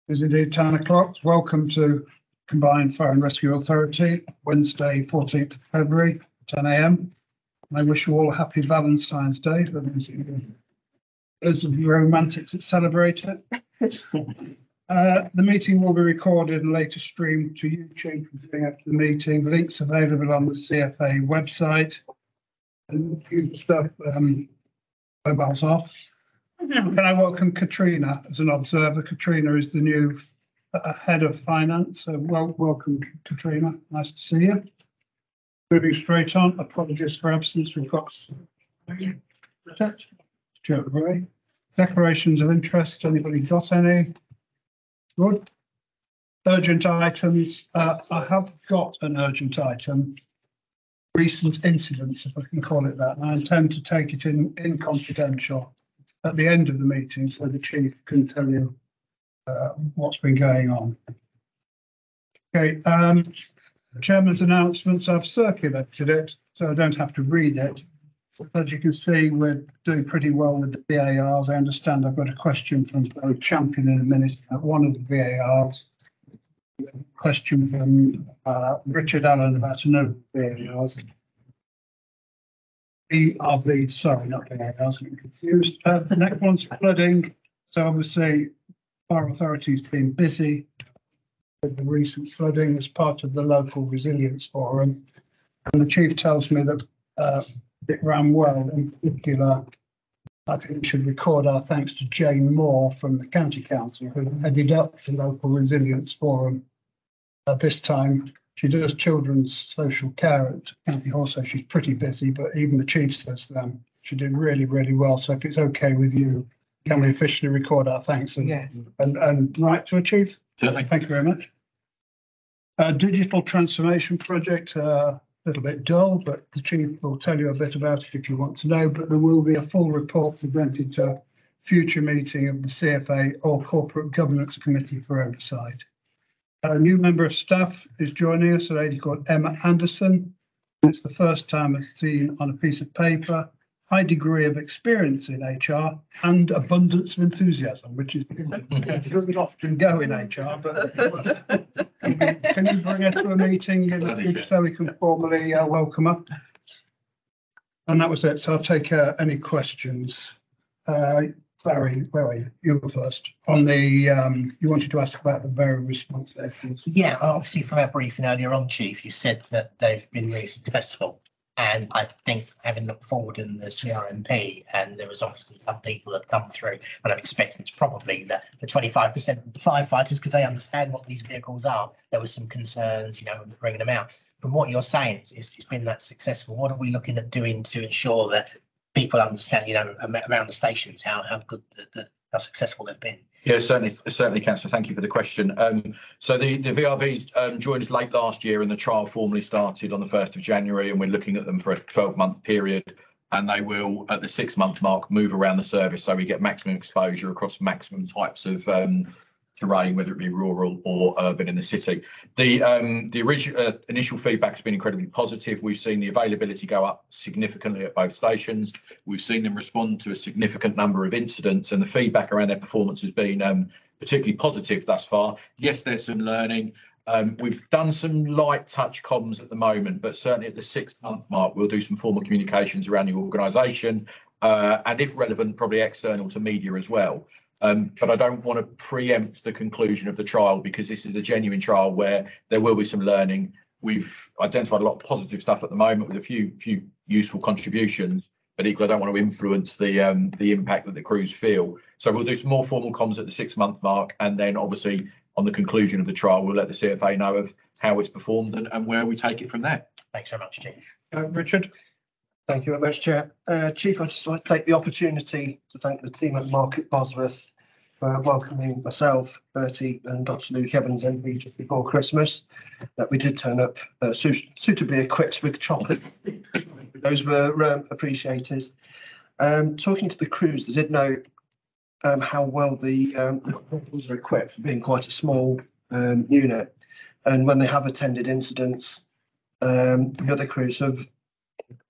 Is indeed 10 o'clock. Welcome to Combined Fire and Rescue Authority, Wednesday, 14th of February, 10 a.m. I wish you all a happy Valentine's Day for those of you romantics that celebrate it. The meeting will be recorded and later streamed to YouTube after the meeting. Links available on the CFA website. And usual stuff, mobiles off. Can I welcome Katrina as an observer? Katrina is the new head of finance. So welcome, Katrina. Nice to see you. Moving straight on, apologies for absence. We've got Stuart Ray. Declarations of interest. Anybody got any? Good. Urgent items. I have got an urgent item. Recent incidents, if I can call it that. And I intend to take it in confidential at the end of the meeting so the chief can tell you what's been going on. Okay, chairman's announcements, I've circulated it so I don't have to read it. As you can see, we're doing pretty well with the VARs. I understand I've got a question from Barry Champion in a minute at one of the VARs. A question from Richard Allen about another VARs. ERV, sorry, not VARs, I'm confused. The next one's flooding. So obviously, our authority's been busy with the recent flooding as part of the local resilience forum. And the chief tells me that it ran well. In particular, I think we should record our thanks to Jane Moore from the County Council, who headed up the local resilience forum at this time. She does children's social care at County Hall, so she's pretty busy, but even the chief says she did really, really well. So if it's okay with you, can we officially record our thanks and write to a chief? Certainly. Thank you very much. Digital transformation project, a little bit dull, but the chief will tell you a bit about it if you want to know, but there will be a full report presented to a future meeting of the CFA or Corporate Governance Committee for oversight. A new member of staff is joining us, a lady called Emma Anderson. It's the first time I've seen on a piece of paper, high degree of experience in HR and abundance of enthusiasm, which is doesn't often go in HR, but can you bring her to a meeting so we can formally welcome her? And that was it. So I'll take any questions. Barry, where are you? You were first. On the, you wanted to ask about the very response there. Yeah, obviously from our briefing earlier on, Chief, you said that they've been really successful. And I think having looked forward in the CRMP, and there was obviously some people that come through, and I'm expecting it's probably that the 25% of the firefighters, because they understand what these vehicles are, there was some concerns, bringing them out. From what you're saying, it's been that successful. What are we looking at doing to ensure that people understand, around the stations, how good, how successful they've been? Yeah, certainly, Councillor. Thank you for the question. So the VRVs joined us late last year, and the trial formally started on the 1st of January, and we're looking at them for a 12-month period, and they will, at the 6-month mark, move around the service so we get maximum exposure across maximum types of terrain, whether it be rural or urban in the city. The original initial feedback has been incredibly positive. We've seen the availability go up significantly at both stations. We've seen them respond to a significant number of incidents, and the feedback around their performance has been particularly positive thus far. Yes, there's some learning. We've done some light touch comms at the moment, but certainly at the 6-month mark, we'll do some formal communications around the organisation, and if relevant, probably external to media as well. But I don't want to preempt the conclusion of the trial, because this is a genuine trial where there will be some learning. We've identified a lot of positive stuff at the moment with a few useful contributions, but equally I don't want to influence the impact that the crews feel. So we'll do some more formal comms at the 6-month mark, and then obviously on the conclusion of the trial, we'll let the CFA know of how it's performed and where we take it from there. Thanks very much, Chief. Richard. Thank you very much, Chair. Chief, I'd just like to take the opportunity to thank the team at Market Bosworth for welcoming myself, Bertie and Dr. Luke Evans MP just before Christmas. That we did turn up suitably equipped with chocolate. Those were appreciated. Talking to the crews, they did know how well the vehicles are equipped for being quite a small unit. And when they have attended incidents, the other crews have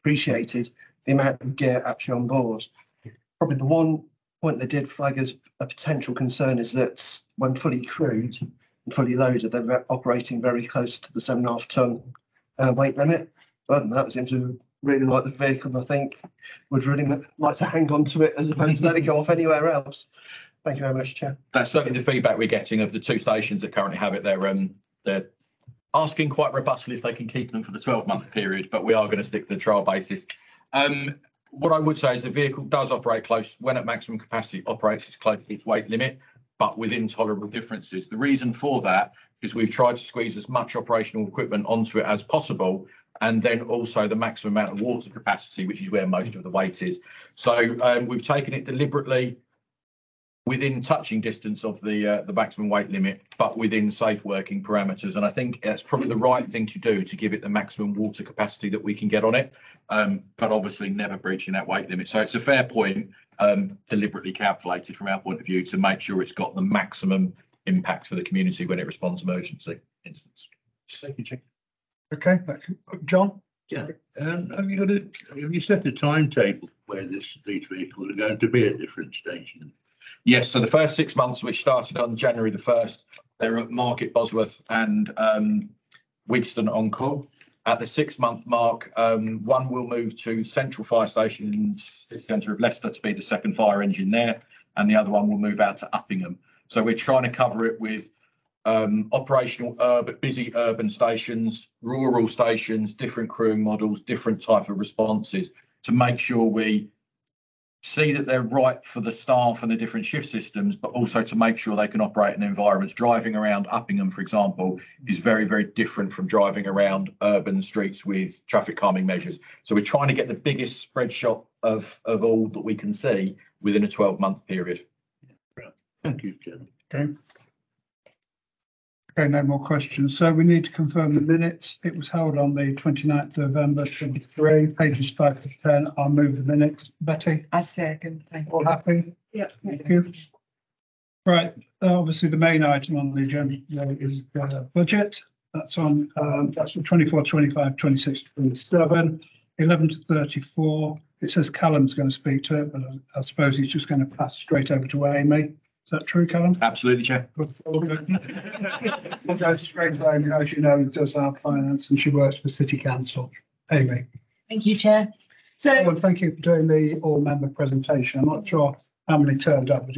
appreciated the amount of gear actually on board. Probably the one point they did flag as a potential concern is that when fully crewed and fully loaded, they're operating very close to the 7.5 ton weight limit. Other than that, it seems to really like the vehicle, and I think would really like to hang on to it as opposed to let it go off anywhere else. Thank you very much, Chair. That's certainly the feedback we're getting of the 2 stations that currently have it. They're asking quite robustly if they can keep them for the 12-month period, but we are going to stick to the trial basis. What I would say is the vehicle does operate close, when at maximum capacity, operates as close to its weight limit, but within tolerable differences. The reason for that is we've tried to squeeze as much operational equipment onto it as possible, and then also the maximum amount of water capacity, which is where most of the weight is. So we've taken it deliberately within touching distance of the maximum weight limit, but within safe working parameters. And I think that's probably the right thing to do to give it the maximum water capacity that we can get on it, but obviously never breaching that weight limit. So it's a fair point, deliberately calculated from our point of view to make sure it's got the maximum impact for the community when it responds to emergency instance. Thank you, Chair. Okay, John? Yeah, have you set a timetable where these vehicles are going to be at different stations? Yes, so the first 6 months, which started on January the 1st, they're at Market Bosworth and Wigston on call. At the 6-month mark, one will move to Central Fire Station in the centre of Leicester to be the second fire engine there, and the other one will move out to Uppingham. So we're trying to cover it with operational busy urban stations, rural stations, different crewing models, different type of responses to make sure we see that they're right for the staff and the different shift systems, but also to make sure they can operate in environments. Driving around Uppingham, for example, is very, very different from driving around urban streets with traffic calming measures. So we're trying to get the biggest spread shot of all that we can see within a 12-month period. Thank you, Chairman. Okay. Okay, no more questions. So we need to confirm the minutes. It was held on the 29th of November 23, pages 5 to 10. I'll move the minutes. Betty, I second. Thank you. all happy? Yep. Thank you. Right, obviously the main item on the agenda today is budget. That's on, that's from 24, 25, 26, 27, 11 to 34. It says Callum's going to speak to it, but I suppose he's just going to pass straight over to Amy. Is that true, Callum? Absolutely, Chair. We'll go straight away. As you know, he does our finance and she works for City Council. Amy. Thank you, Chair. So, Well, thank you for doing the all-member presentation. I'm not sure how many turned up, but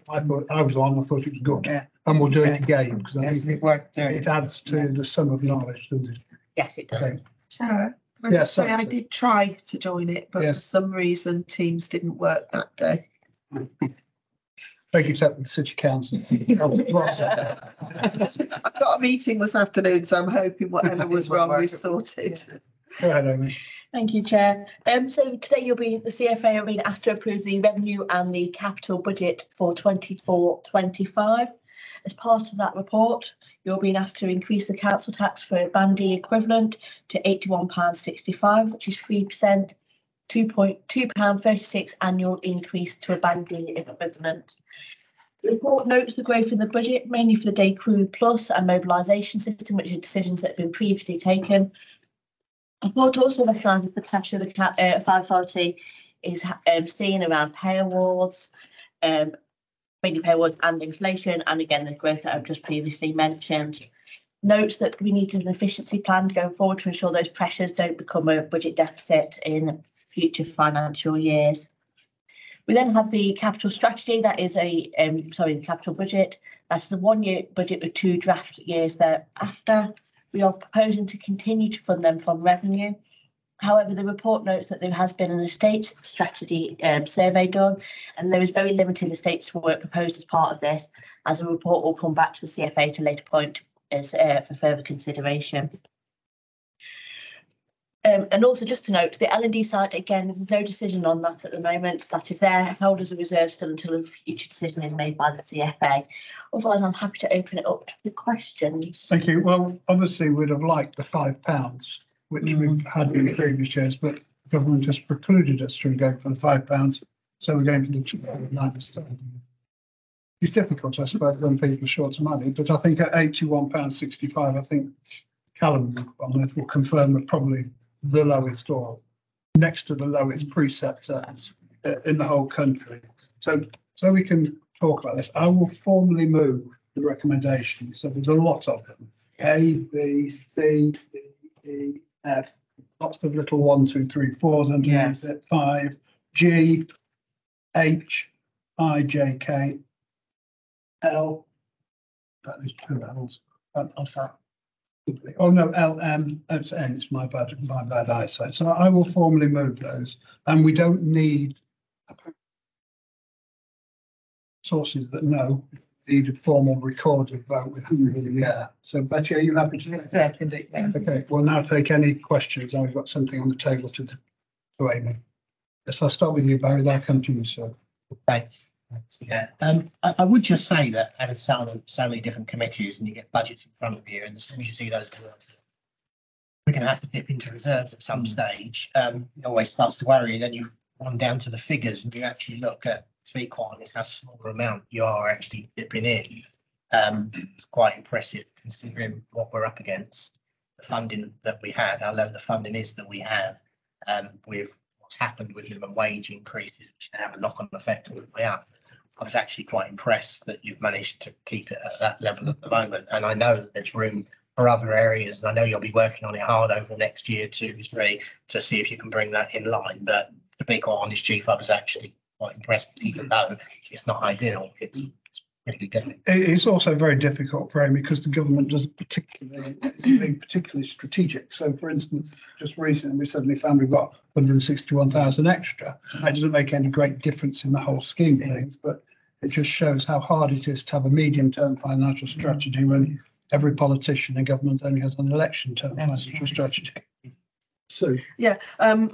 I thought I was on. I thought it was good. Yeah. And we'll do it again because I yes, think it worked. it adds to the sum of knowledge, doesn't it? Yes, it does. Okay. Chair, I Yeah, just say sorry. I did try to join it, but Yes. for some reason Teams didn't work that day. Thank you, except with City Council. I've got a meeting this afternoon, so I'm hoping whatever was wrong is sorted. Go ahead, Amy. Thank you, Chair. So today the CFA are being asked to approve the revenue and the capital budget for 24-25. As part of that report, you're being asked to increase the council tax for Band D equivalent to £81.65, which is 3%, £2.36 annual increase to a Band D equivalent. The report notes the growth in the budget, mainly for the Day Crew Plus and mobilisation system, which are decisions that have been previously taken. The report also recognises the pressure the Fire Authority is seeing around pay awards, mainly pay awards and inflation, and again the growth that I've just previously mentioned. Notes that we need an efficiency plan going forward to ensure those pressures don't become a budget deficit in future financial years. We then have the capital strategy, that is the capital budget. That's a 1-year budget with 2 draft years thereafter. We are proposing to continue to fund them from revenue. However, the report notes that there has been an estates strategy survey done, and there is very limited estates work proposed as part of this, as the report will come back to the CFA at a later point as for further consideration. And also just to note, the L&D site, again, there's no decision on that at the moment. That is there, held as a reserve still until a future decision is made by the CFA. Otherwise, I'm happy to open it up to the questions. Thank you. Well, obviously, we'd have liked the £5, which we've had in previous years, but the government has precluded us from going for the £5. So we're going for the 9%. It's difficult, I suppose, when people are short of money, but I think at £81.65, I think Callum on earth will confirm we're probably the lowest or next to the lowest preceptor in the whole country. So we can talk about this. I will formally move the recommendations. So there's a lot of them. A, B, C, D, E, F, lots of little 1, 2, 3, 4s underneath Yes. it, 5, G, H, I, J, K, L. That is 2 L's. Oh no, L, M, it's N. It's my bad eyesight. So I will formally move those, and we don't need sources that know. Need a formal recorded vote with who really yeah. So Betty, are you happy to do that? Yeah, can do, yeah. Okay, we'll now take any questions. I've got something on the table to Amy. Yes, I'll start with you, Barry. Then I'll come to you, sir. Yeah, I would just say that having so many different committees and you get budgets in front of you, and as soon as you see those words, we're going to have to dip into reserves at some stage. It always starts to worry. Then you run down to the figures and you actually look at, to be quite honest, how small amount you are actually dipping in. It's quite impressive considering what we're up against, the funding that we have, how low the funding is that we have, with what's happened with minimum wage increases, which have a knock-on effect all the way up. I was actually quite impressed that you've managed to keep it at that level at the moment. And I know that there's room for other areas. And I know you'll be working on it hard over the next year, 2, 3, to see if you can bring that in line. But to be quite honest, Chief, I was actually quite impressed, even though it's not ideal. It's really good. It's also very difficult for Amy because the government doesn't particularly strategic. So, for instance, just recently we suddenly found we've got 161,000 extra. That doesn't make any great difference in the whole scheme of things, but it just shows how hard it is to have a medium-term financial strategy when every politician in government only has an election-term financial strategy. So Yeah,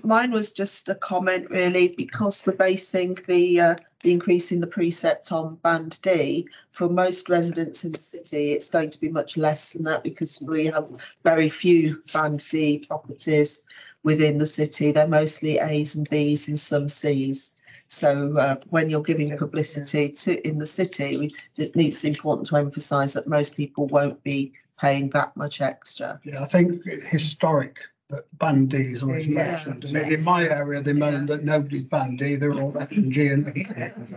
mine was just a comment really, because we're basing the increase in the precept on band D. For most residents in the city, it's going to be much less than that because we have very few band D properties within the city. They're mostly A's and B's and some C's. So when you're giving publicity to in the city, it's important to emphasise that most people won't be paying that much extra. yeah, I think historic that band D is always mentioned. I mean, in my area, they moan that nobody's band D, they're all F and G, and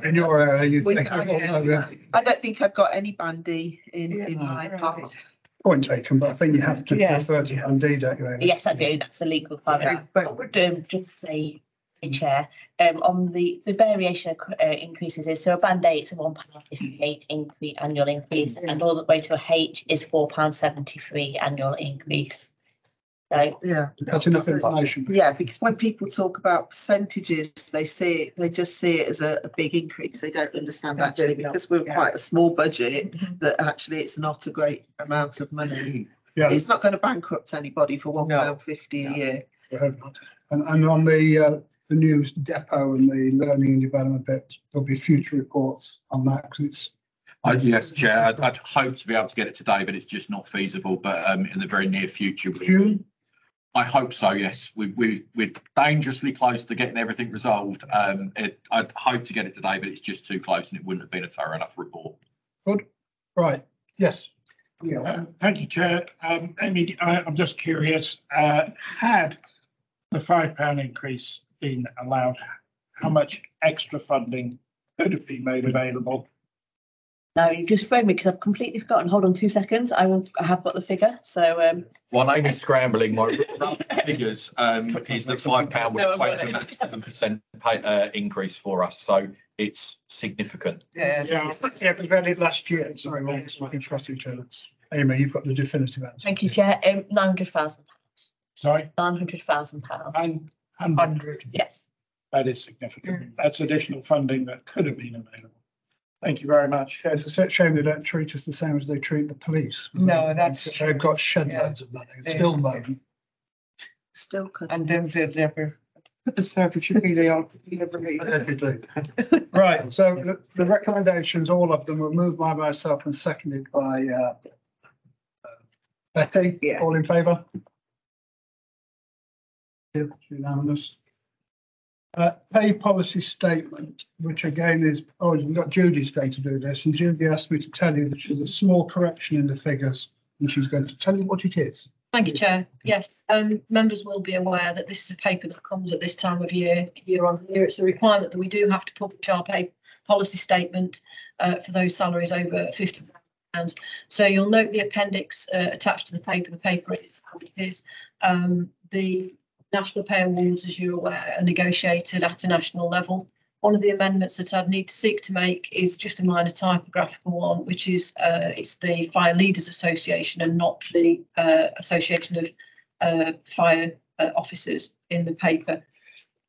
in your area, you think, oh, no, I don't think I've got any band D in my part. point taken, but I think you have to Yes. refer to band D, don't you, Amy? Yes, I do. That's a legal requirement. But I would just say, Chair, on the variation increases is, so a band A, it's a £1.58 increase, annual increase, and all the way to a H is £4.73 annual increase. So Yeah. That's enough information. Yeah, because when people talk about percentages, they just see it as a big increase. They don't understand actually, because we're quite a small budget, that actually it's not a great amount of money. Yeah, It's not going to bankrupt anybody for £1.50 a year. and on the news depot and the learning and development bit, there'll be future reports on that because it's. Yes, Chair, I'd hope to be able to get it today, but it's just not feasible. But in the very near future, June? I hope so. Yes, we're dangerously close to getting everything resolved. I'd hope to get it today, but it's just too close, and it wouldn't have been a thorough enough report. Good. Right. Yes. Thank you, Chair. Amy, I'm just curious, had the £5 increase been allowed, how much extra funding could have been made available? now you just phoned me because I've completely forgotten. Hold on 2 seconds. I have got the figure. So While Amy's scrambling, my rough figures is that £5 would equate to about 7% increase for us. So it's significant. Yeah. Yeah, we had it last year. Sorry, we're looking across each other. Amy, you've got the definitive answer. thank you, Chair. £900,000. Sorry, £900,000. 100. Yes. That is significant. That's additional funding that could have been available. Thank you very much. Yeah, it's a shame they don't treat us the same as they treat the police. No, that's They've got shed loads of money. It's still money. Still could. and then they've never put the service they all never made. Right, so the recommendations, all of them were moved by myself and seconded by Betty. Yeah. All in favour? Yeah, unanimous. Pay policy statement, which again is, oh, you've got Judy's going to do this, and Judy asked me to tell you that there's a small correction in the figures, and she's going to tell you what it is. Thank you, Chair. Yes, members will be aware that this is a paper that comes at this time of year on year. It's a requirement that we do have to publish our policy statement for those salaries over £50,000. So you'll note the appendix attached to the paper. The paper is as it is. The national pay awards, as you're aware, are negotiated at a national level. One of the amendments that I'd need to seek to make is just a minor typographical one, which is it's the Fire Leaders Association and not the Association of Fire Officers in the paper.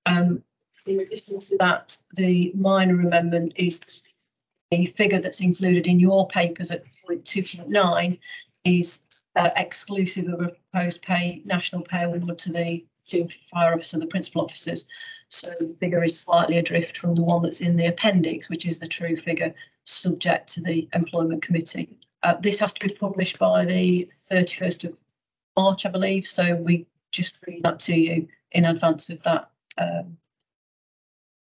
In addition to that, the minor amendment is the figure that's included in your papers at 2.9 is exclusive of a proposed national pay award to the fire officer, the principal officers. So the figure is slightly adrift from the one that's in the appendix, which is the true figure subject to the employment committee. This has to be published by the 31st of March, I believe. So we just read that to you in advance of that.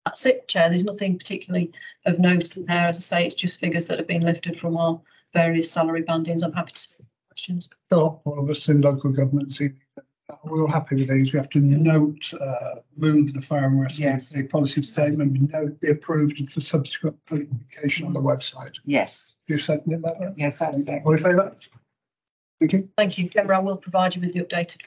That's it, Chair. There's nothing particularly of note in there. As I say, it's just figures that have been lifted from our various salary bandings. I'm happy to take questions. Sure, all of us in local government see we're all happy with these. We have to note, move the fire and rescue. Yes. The policy statement be approved for subsequent publication on the website. Yes. You said that? Yes, that's it. All in favour? Thank you. Thank you, Gemma. I will provide you with the updated.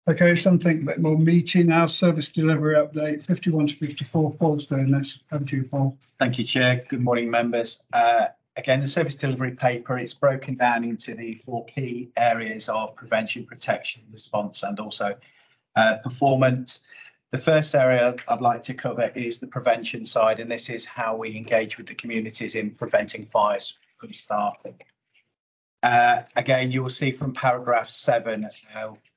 Okay, something a bit more meaty now. Service delivery update 51 to 54. Paul's doing this. Over to you, Paul. Thank you, Chair. Good morning, members. Again, the service delivery paper, it's broken down into the 4 key areas of prevention, protection, response, and also performance. The first area I'd like to cover is the prevention side, and this is how we engage with the communities in preventing fires from starting. Again, you will see from paragraph 7,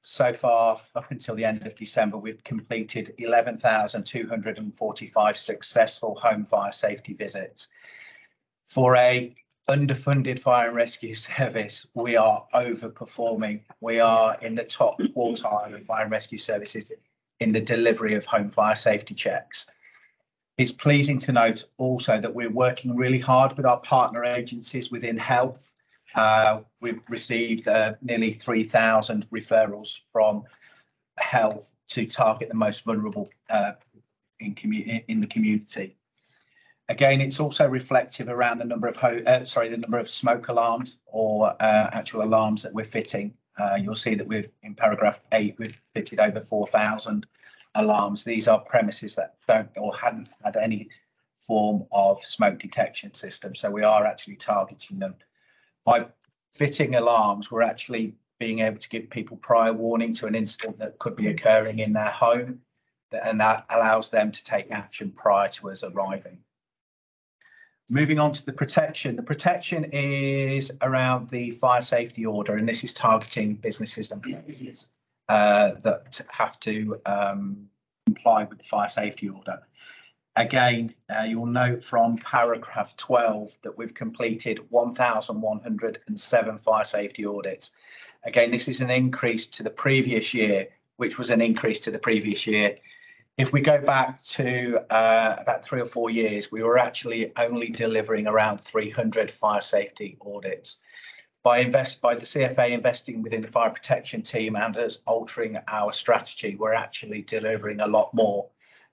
so far up until the end of December, we've completed 11,245 successful home fire safety visits. For a underfunded fire and rescue service, we are overperforming. We are in the top quartile of fire and rescue services in the delivery of home fire safety checks. It's pleasing to note also that we're working really hard with our partner agencies within health. We've received nearly 3,000 referrals from health to target the most vulnerable in the community. Again, it's also reflective around the number of the number of smoke alarms or actual alarms that we're fitting. You'll see that in paragraph 8, we've fitted over 4,000 alarms. These are premises that don't or hadn't had any form of smoke detection system. So we are actually targeting them. By fitting alarms, we're actually being able to give people prior warning to an incident that could be occurring in their home, and that allows them to take action prior to us arriving. Moving on to the protection is around the fire safety order, and this is targeting businesses and places that have to comply with the fire safety order. Again, you'll note from paragraph 12 that we've completed 1,107 fire safety audits. Again, this is an increase to the previous year, which was an increase to the previous year. If we go back to about 3 or 4 years, we were actually only delivering around 300 fire safety audits. By the CFA investing within the fire protection team and us altering our strategy, we're actually delivering a lot more.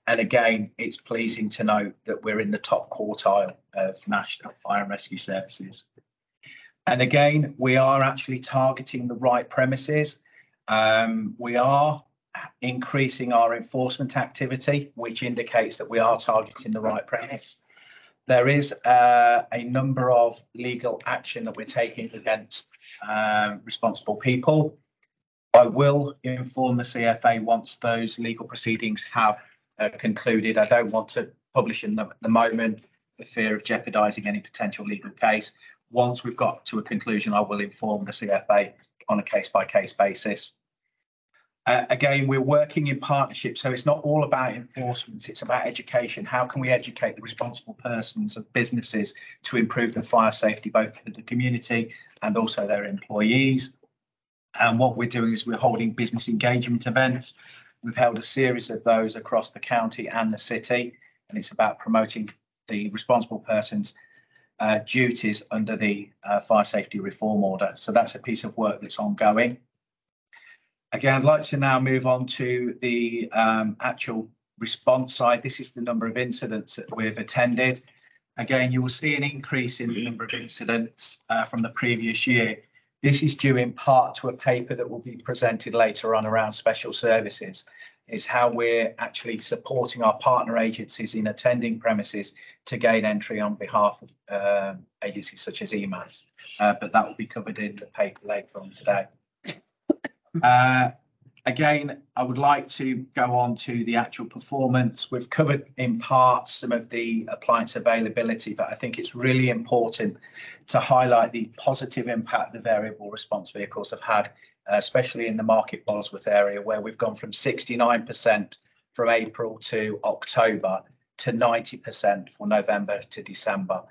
And again, it's pleasing to note that we're in the top quartile of national fire and rescue services. And again, we are actually targeting the right premises. We are increasing our enforcement activity, which indicates that we are targeting the right premise. There is a number of legal action that we're taking against responsible people. I will inform the CFA once those legal proceedings have concluded. I don't want to publish in the moment for fear of jeopardising any potential legal case. Once we've got to a conclusion, I will inform the CFA on a case-by-case basis. Again, we're working in partnership, so it's not all about enforcement, it's about education. How can we educate the responsible persons of businesses to improve the fire safety, both for the community and also their employees? And what we're doing is we're holding business engagement events. We've held a series of those across the county and the city, and it's about promoting the responsible persons' duties under the fire safety reform order. So that's a piece of work that's ongoing. Again, I'd like to now move on to the actual response side, this is the number of incidents that we've attended. Again, you will see an increase in the number of incidents from the previous year. This is due in part to a paper that will be presented later on around special services. Is how we're actually supporting our partner agencies in attending premises to gain entry on behalf of agencies such as EMAS. But that will be covered in the paper later on today. Again, I would like to go on to the actual performance. We've covered in part some of the appliance availability, but I think it's really important to highlight the positive impact the variable response vehicles have had, especially in the Market Bosworth area, where we've gone from 69% from April to October to 90% for November to December.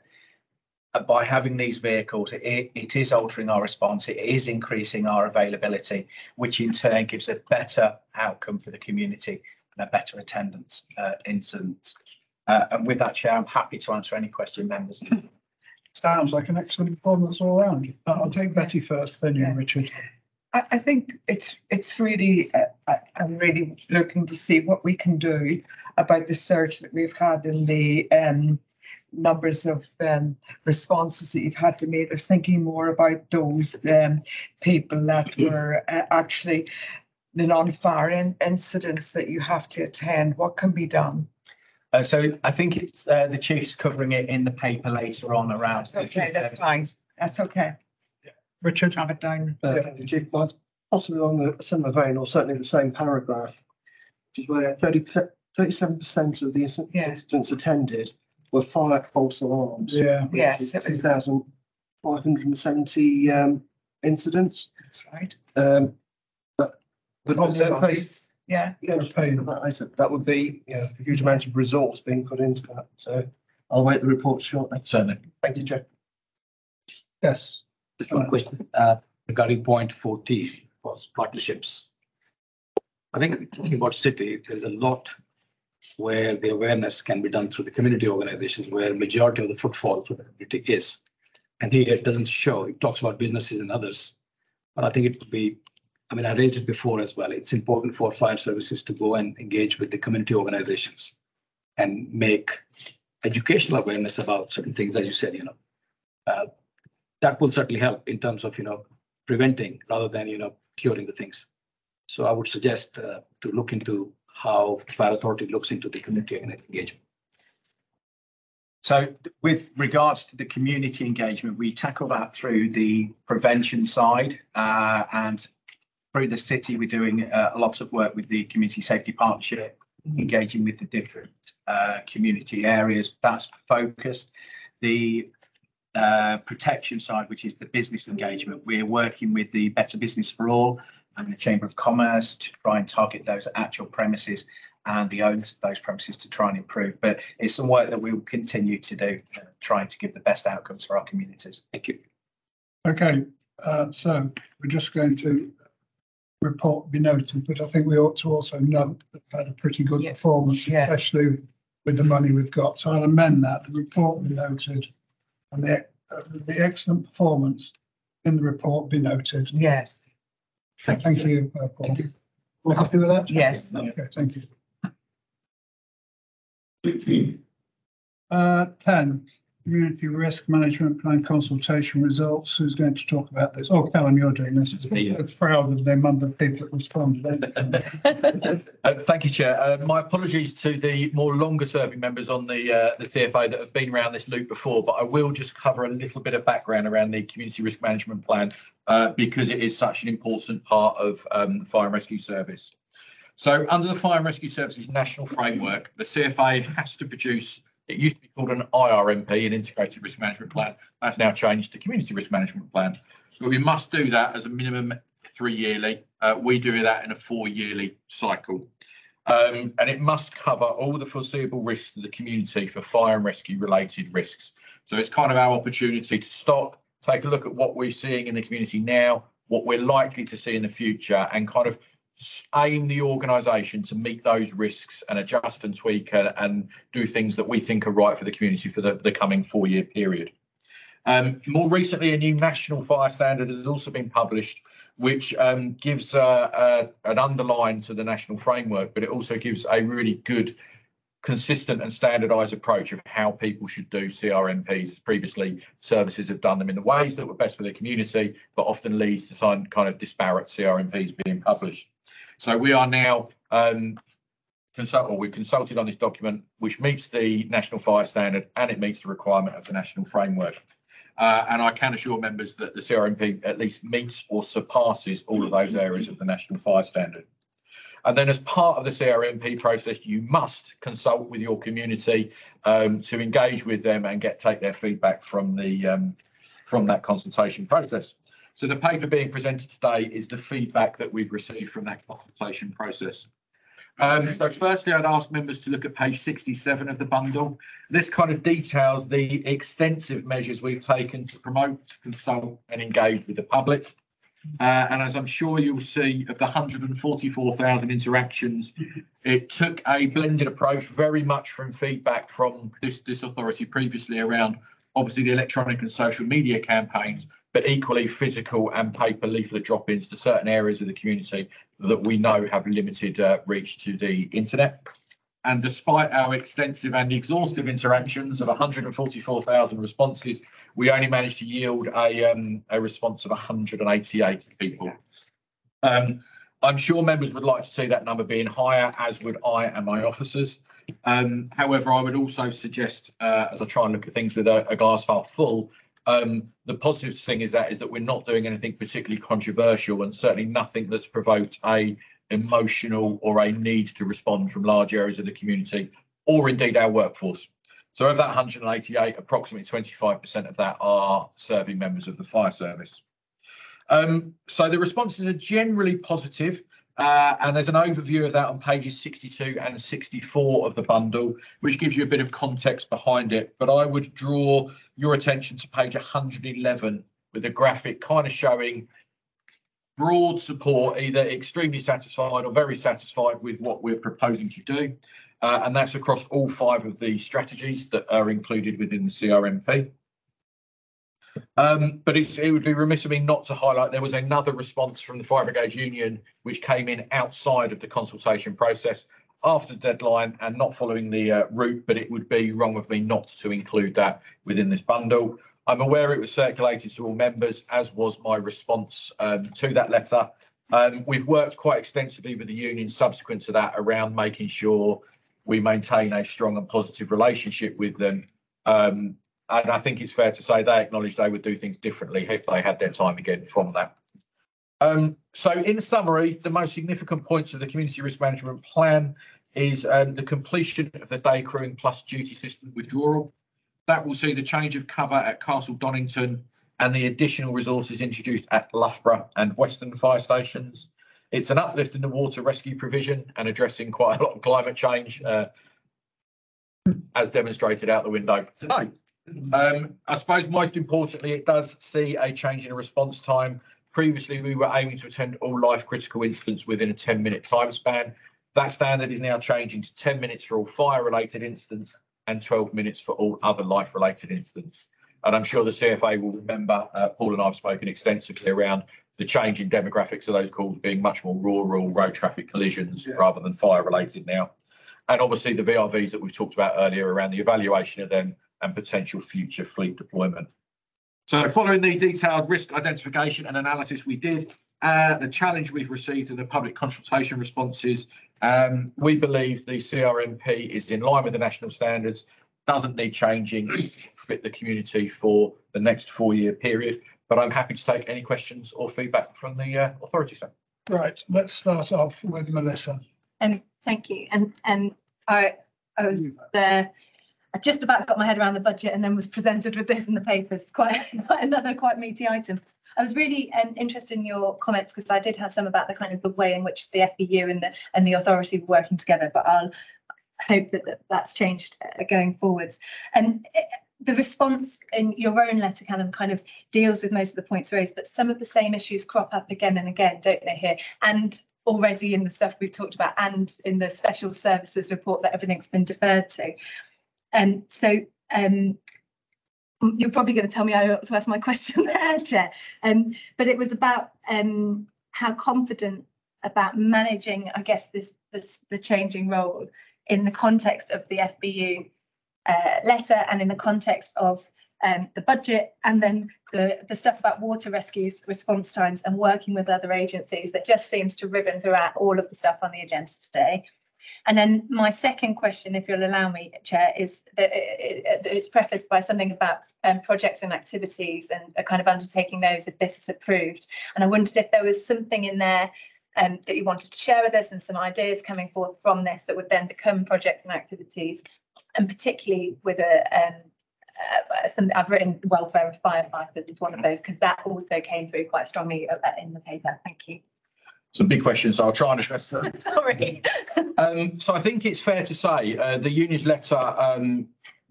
By having these vehicles, it is altering our response. It is increasing our availability, which in turn gives a better outcome for the community and a better attendance incidents. And with that, Chair, I'm happy to answer any question members. Sounds like an excellent performance all round. I'll take Betty first, then you, Richard. I think it's really, I'm really looking to see what we can do about the surge that we've had in the numbers of responses that you've had to make. I was thinking more about those people that were actually the non-fire incidents that you have to attend. What can be done? So I think it's the Chief's covering it in the paper later on around. Okay, that's fine. That's okay. Richard? Have it down. Thank you, Chief. Possibly along the similar vein, or certainly the same paragraph, which is where 37% of the incidents attended were fire false alarms. Yeah. Yes. 2,570 incidents. That's right. But Yeah. That would be a huge amount of resource being put into that. So I'll wait the report shortly. Certainly. Thank you, Chair. Yes. Just one question regarding point 14 was partnerships. I think talking about city, there's a lot where the awareness can be done through the community organizations, where majority of the footfall for the community is. And here it doesn't show. It talks about businesses and others, but I think it would be, I mean, I raised it before as well. It's important for fire services to go and engage with the community organizations and make educational awareness about certain things, as you said, that will certainly help in terms of, preventing rather than, curing the things. So I would suggest to look into how the fire authority looks into the community engagement. So with regards to the community engagement, we tackle that through the prevention side and through the city. We're doing a lot of work with the Community Safety Partnership, engaging with the different community areas. That's focused. The protection side, which is the business engagement, we're working with the Better Business for All and the Chamber of Commerce to try and target those actual premises and the owners of those premises to try and improve. But it's some work that we will continue to do, trying to give the best outcomes for our communities. Thank you. Okay, so we're just going to report be noted, but I think we ought to also note that we've had a pretty good performance, especially with the money we've got. So I'll amend that. The report be noted and the excellent performance in the report be noted. Yes. Thank you, Paul. Thank you. We're happy with that? Yes. Okay, thank you. 10, Community Risk Management Plan consultation results. Who's going to talk about this? Oh, Callum, you're doing this. I'm proud of the number of people that responded. Thank you, Chair. My apologies to the more longer serving members on the CFA that have been around this loop before, but I will just cover a little bit of background around the Community Risk Management Plan because it is such an important part of the Fire and Rescue Service. So under the Fire and Rescue Services National Framework, the CFA has to produce, it used to be called an IRMP, an Integrated Risk Management Plan. That's now changed to Community Risk Management Plan. But we must do that as a minimum 3 yearly. We do that in a 4 yearly cycle. And it must cover all the foreseeable risks to the community for fire and rescue related risks. So it's kind of our opportunity to stop, take a look at what we're seeing in the community now, what we're likely to see in the future, and kind of aim the organisation to meet those risks and adjust and tweak and do things that we think are right for the community for the coming 4 year period. More recently, a new national fire standard has also been published, which gives an underline to the national framework, but it also gives a really good, consistent and standardised approach of how people should do CRMPs. Previously, services have done them in the ways that were best for their community, but often leads to some kind of disparate CRMPs being published. So we are now we've consulted on this document, which meets the National Fire Standard and it meets the requirement of the national framework. And I can assure members that the CRMP at least meets or surpasses all of those areas of the National Fire Standard. And then as part of the CRMP process, you must consult with your community to engage with them and take their feedback from that consultation process. So the paper being presented today is the feedback that we've received from that consultation process. So firstly, I'd ask members to look at page 67 of the bundle. This kind of details the extensive measures we've taken to promote, consult and engage with the public. And as I'm sure you'll see, of the 144,000 interactions, it took a blended approach, very much from feedback from this authority previously around obviously the electronic and social media campaigns, but equally physical and paper leaflet drop-ins to certain areas of the community that we know have limited reach to the internet. And despite our extensive and exhaustive interactions of 144,000 responses, we only managed to yield a response of 188 people. I'm sure members would like to see that number being higher, as would I and my officers. However, I would also suggest, as I try and look at things with a glass half full, the positive thing is that we're not doing anything particularly controversial, and certainly nothing that's provoked a emotional or a need to respond from large areas of the community, or indeed our workforce. So of that 188, approximately 25% of that are serving members of the fire service. So the responses are generally positive, and there's an overview of that on pages 62 and 64 of the bundle, which gives you a bit of context behind it. But I would draw your attention to page 111 with a graphic kind of showing broad support, either extremely satisfied or very satisfied with what we're proposing to do. And that's across all 5 of the strategies that are included within the CRMP. But it would be remiss of me not to highlight there was another response from the Fire Brigade Union, which came in outside of the consultation process after the deadline and not following the route, but it would be wrong of me not to include that within this bundle. I'm aware it was circulated to all members, as was my response to that letter. We've worked quite extensively with the union subsequent to that around making sure we maintain a strong and positive relationship with them. And I think it's fair to say they acknowledged they would do things differently if they had their time again from that. So in summary, the most significant points of the community risk management plan is the completion of the day crewing plus duty system withdrawal. That will see the change of cover at Castle Donington and the additional resources introduced at Loughborough and Western fire stations. It's an uplift in the water rescue provision and addressing quite a lot of climate change, as demonstrated out the window today. I suppose most importantly, it does see a change in response time. Previously, we were aiming to attend all life critical incidents within a 10-minute time span. That standard is now changing to 10 minutes for all fire-related incidents and 12 minutes for all other life-related incidents. And I'm sure the CFA will remember, Paul and I have spoken extensively around the change in demographics of those calls being much more rural road traffic collisions rather than fire-related now. And obviously the VRVs that we've talked about earlier around the evaluation of them and potential future fleet deployment. So following the detailed risk identification and analysis we did, the challenge we've received in the public consultation responses, we believe the CRMP is in line with the national standards, doesn't need changing to fit the community for the next 4-year period. But I'm happy to take any questions or feedback from the authority. So. Right, let's start off with Melissa. Thank you. And I was there. I just about got my head around the budget and then was presented with this in the papers. Quite another quite meaty item. I was really interested in your comments because I did have some about the kind of the way in which the FBU and the authority were working together, but I'll hope that that's changed going forwards. And the response in your own letter, Callum, kind of deals with most of the points raised, but some of the same issues crop up again and again, don't they, here? And already in the stuff we've talked about and in the special services report that everything's been deferred to. So you're probably going to tell me I ought to ask my question there, Chair. But it was about how confident about managing, I guess, the changing role in the context of the FBU letter and in the context of the budget, and then the stuff about water rescues, response times, and working with other agencies that just seems to ribbon throughout all of the stuff on the agenda today. And then my second question, if you'll allow me, Chair, is that it's prefaced by something about projects and activities and a kind of undertaking those if this is approved. And I wondered if there was something in there that you wanted to share with us and some ideas coming forth from this that would then become projects and activities, and particularly with I've written welfare of firefighters as one of those, because that also came through quite strongly in the paper. Thank you. Some big questions, so I'll try and address them. Sorry. So I think it's fair to say the union's letter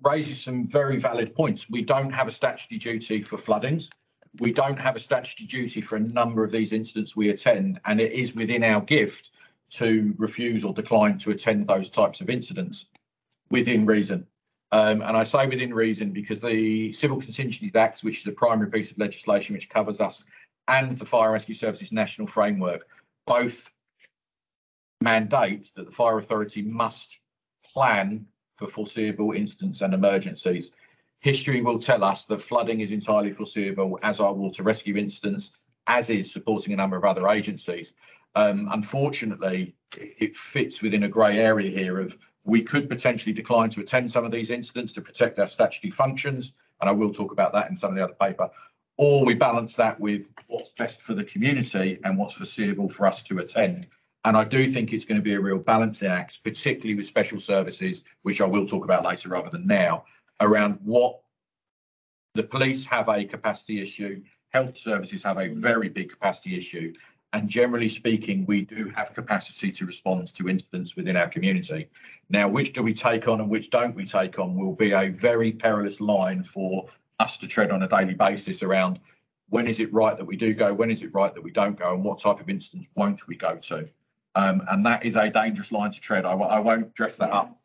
raises some very valid points. We don't have a statutory duty for floodings. We don't have a statutory duty for a number of these incidents we attend, and it is within our gift to refuse or decline to attend those types of incidents within reason. And I say within reason because the Civil Contingencies Act, which is a primary piece of legislation which covers us, and the Fire and Rescue Services National Framework, both mandate that the Fire Authority must plan for foreseeable incidents and emergencies. History will tell us that flooding is entirely foreseeable, as are water rescue incidents, as is supporting a number of other agencies. Unfortunately, it fits within a grey area here of we could potentially decline to attend some of these incidents to protect our statutory functions, and I will talk about that in some of the other paper, or we balance that with what's best for the community and what's foreseeable for us to attend. And I do think it's going to be a real balancing act, particularly with special services, which I will talk about later rather than now, around what the police have a capacity issue, health services have a very big capacity issue, and generally speaking, we do have capacity to respond to incidents within our community. Now, which do we take on and which don't we take on will be a very perilous line for us to tread on a daily basis around when is it right that we do go, when is it right that we don't go, and what type of incidents won't we go to. And that is a dangerous line to tread. I won't dress that up.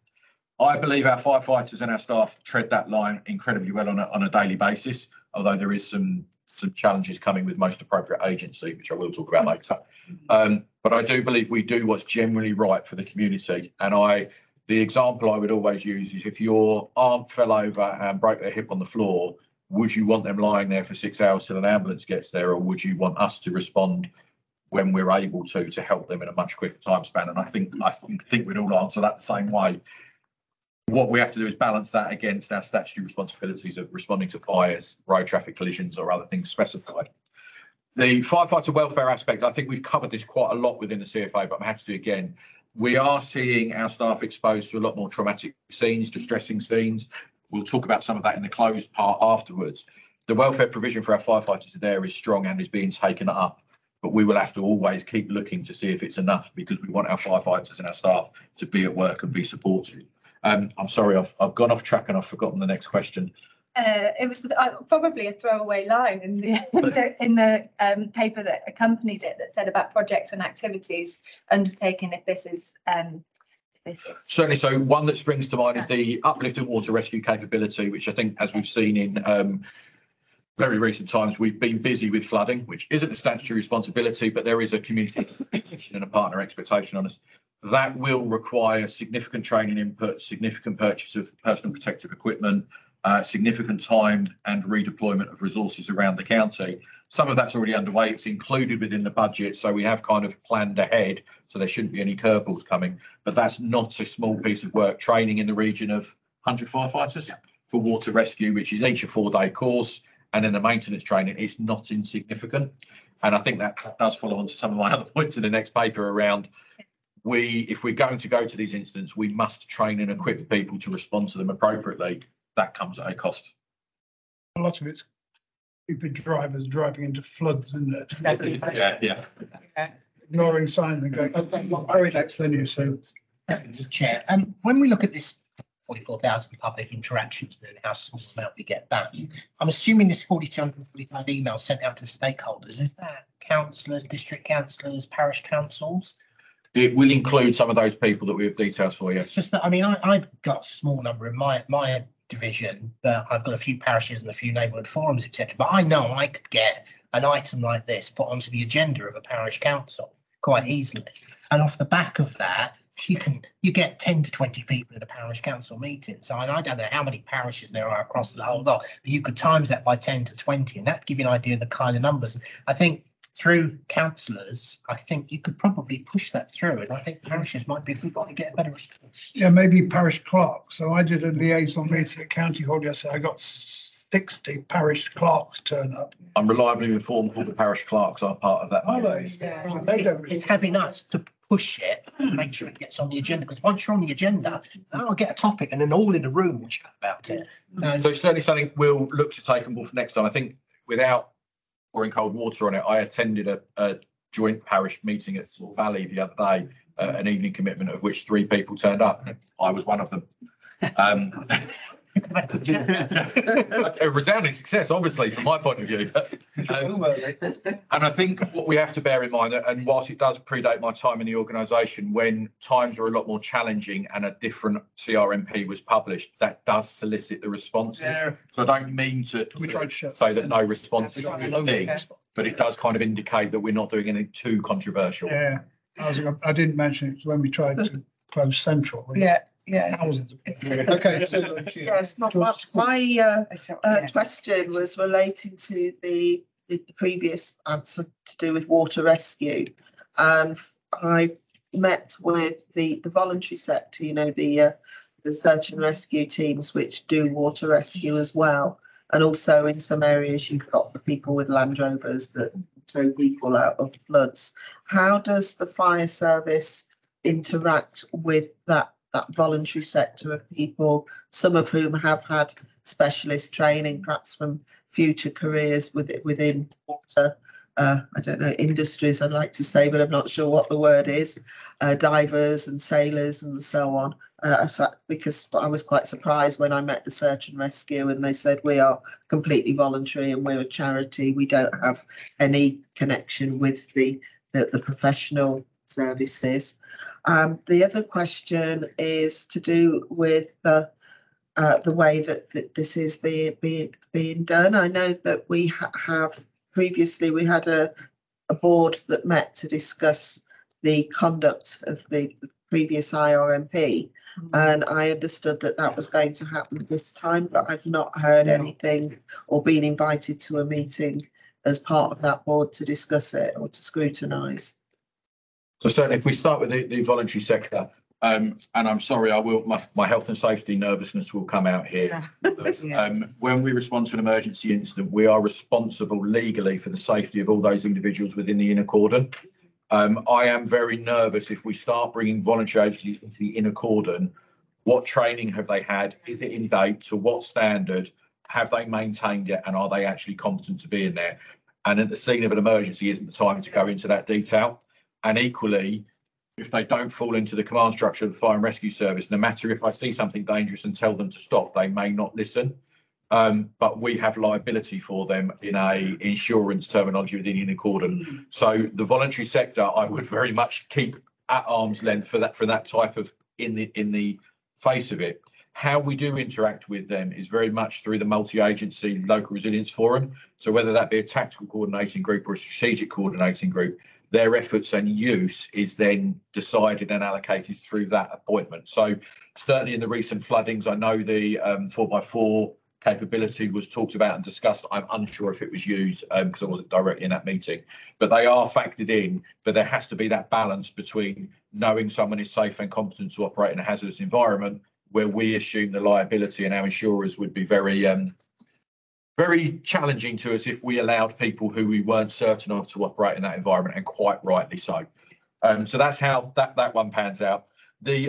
I believe our firefighters and our staff tread that line incredibly well on a daily basis, although there is some challenges coming with most appropriate agency, which I will talk about later. But I do believe we do what's generally right for the community. And the example I would always use is if your aunt fell over and broke their hip on the floor, would you want them lying there for 6 hours till an ambulance gets there, or would you want us to respond when we're able to help them in a much quicker time span? And I think we'd all answer that the same way. What we have to do is balance that against our statutory responsibilities of responding to fires, road traffic collisions, or other things specified. The firefighter welfare aspect, I think we've covered this quite a lot within the CFA, but I'm happy to do it again. We are seeing our staff exposed to a lot more traumatic scenes, distressing scenes. We'll talk about some of that in the closed part afterwards. The welfare provision for our firefighters there is strong and is being taken up, but we will have to always keep looking to see if it's enough, because we want our firefighters and our staff to be at work and be supported. I'm sorry, I've gone off track and I've forgotten the next question. It was probably a throwaway line in the paper that accompanied it that said about projects and activities undertaken if this is. Certainly. So one that springs to mind is the uplift in water rescue capability, which I think, as we've seen in very recent times, we've been busy with flooding, which isn't a statutory responsibility, but there is a community and a partner expectation on us. That will require significant training input, significant purchase of personal protective equipment, significant time and redeployment of resources around the county. Some of that's already underway. It's included within the budget, so we have kind of planned ahead, so there shouldn't be any curveballs coming. But that's not a small piece of work. Training in the region of 100 firefighters for water rescue, which is each a 4-day course, and then the maintenance training is not insignificant. And I think that does follow on to some of my other points in the next paper around if we're going to go to these incidents, we must train and equip people to respond to them appropriately. That comes at a cost. A lot of it's stupid drivers driving into floods, isn't it? Yeah. Ignoring signs and going, hurry next then you see. Chair, when we look at this 44,000 public interactions and how small amount we get back, I'm assuming this 4,245 emails sent out to stakeholders, is that councillors, district councillors, parish councils? It will include some of those people that we have details for you. It's just that, I mean, I've got a small number in my division, but I've got a few parishes and a few neighbourhood forums, etc. But I know I could get an item like this put onto the agenda of a parish council quite easily. And off the back of that, you get 10 to 20 people in a parish council meeting. So I don't know how many parishes there are across the whole lot, but you could times that by 10 to 20, and that'd give you an idea of the kind of numbers. I think through councillors, I think you could probably push that through, and I think parishes might be a good one to get a better response. Yeah, maybe parish clerk. So I did a liaison meeting at County Hall yesterday. I got 60 parish clerks turn up. I'm reliably informed all the parish clerks are part of that. Are they? They don't It's having us to push it, make sure it gets on the agenda, because once you're on the agenda, I'll get a topic and then all in the room will chat about it. So it's certainly something we'll look to take on board for next time. I think without pouring cold water on it, I attended a joint parish meeting at Slough Valley the other day, an evening commitment of which 3 people turned up. I was one of them. A resounding success, obviously, from my point of view. And I think what we have to bear in mind, and whilst it does predate my time in the organisation, when times were a lot more challenging and a different CRMP was published, that does solicit the responses. Yeah. So I don't mean to say that no response is a good thing, but it does kind of indicate that we're not doing anything too controversial. Yeah, I didn't mention it when we tried to close Central. Yeah, yeah. Thousands of people. Okay. So, Yes, my question was relating to the previous answer to do with water rescue. And I met with the voluntary sector, you know, the search and rescue teams which do water rescue as well. And also in some areas you've got the people with Land Rovers that tow people out of floods. How does the fire service interact with that voluntary sector of people, some of whom have had specialist training, perhaps from future careers within water, I don't know, industries, I'd like to say, but I'm not sure what the word is, divers and sailors and so on. Because I was quite surprised when I met the search and rescue and they said we are completely voluntary and we're a charity. We don't have any connection with the professional services. The other question is to do with the way that this is being done. I know that we have previously we had a board that met to discuss the conduct of the previous IRMP, and I understood that was going to happen this time, but I've not heard anything or been invited to a meeting as part of that board to discuss it or to scrutinise. So certainly if we start with the voluntary sector, and I'm sorry, my health and safety nervousness will come out here. When we respond to an emergency incident, we are responsible legally for the safety of all those individuals within the inner cordon. I am very nervous if we start bringing voluntary agencies into the inner cordon. What training have they had? Is it in date? To what standard? Have they maintained it? And are they actually competent to be in there? And at the scene of an emergency isn't the time to go into that detail. And equally, if they don't fall into the command structure of the fire and rescue service, no matter if I see something dangerous and tell them to stop, they may not listen. But we have liability for them in a insurance terminology within the inner cordon. So the voluntary sector, I would very much keep at arm's length for that type of in the face of it. How we do interact with them is very much through the multi-agency local resilience forum. So whether that be a tactical coordinating group or a strategic coordinating group, their efforts and use is then decided and allocated through that appointment. So certainly in the recent floodings, I know the 4x4 capability was talked about and discussed. I'm unsure if it was used because I wasn't directly in that meeting, but they are factored in. But there has to be that balance between knowing someone is safe and competent to operate in a hazardous environment, where we assume the liability and our insurers would be very challenging to us if we allowed people who we weren't certain of to operate in that environment, and quite rightly so. So that's how that one pans out. The